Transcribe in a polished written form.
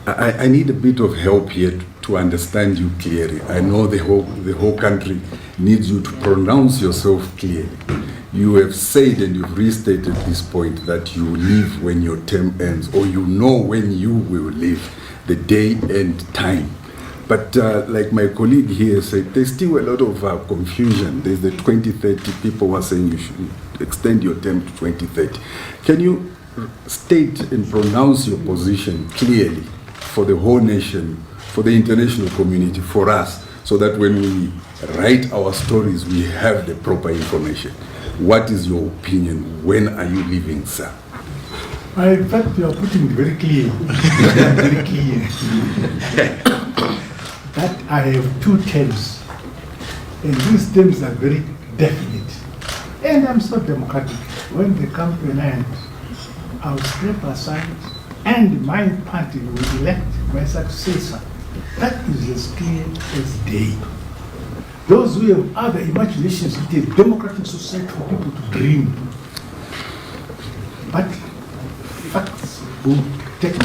I need a bit of help here to understand you clearly. I know the whole country needs you to pronounce yourself clearly. You have said and you've restated this point that you leave when your term ends, or you know when you will leave, the day and time. But like my colleague here said, there's still a lot of confusion. There's the 2030, people were saying you should extend your term to 2030. Can you state and pronounce your position clearly for the whole nation, for the international community, for us, so that when we write our stories, we have the proper information? What is your opinion? When are you leaving, sir? In fact, you are putting it very clear. Very clear. That I have 2 terms, and these terms are very definite. And I'm so democratic. When they come to an end, I'll step aside, and my party will elect my successor. That is as clear as day. Those who have other imaginations, it is a democratic society for people to dream. But facts will take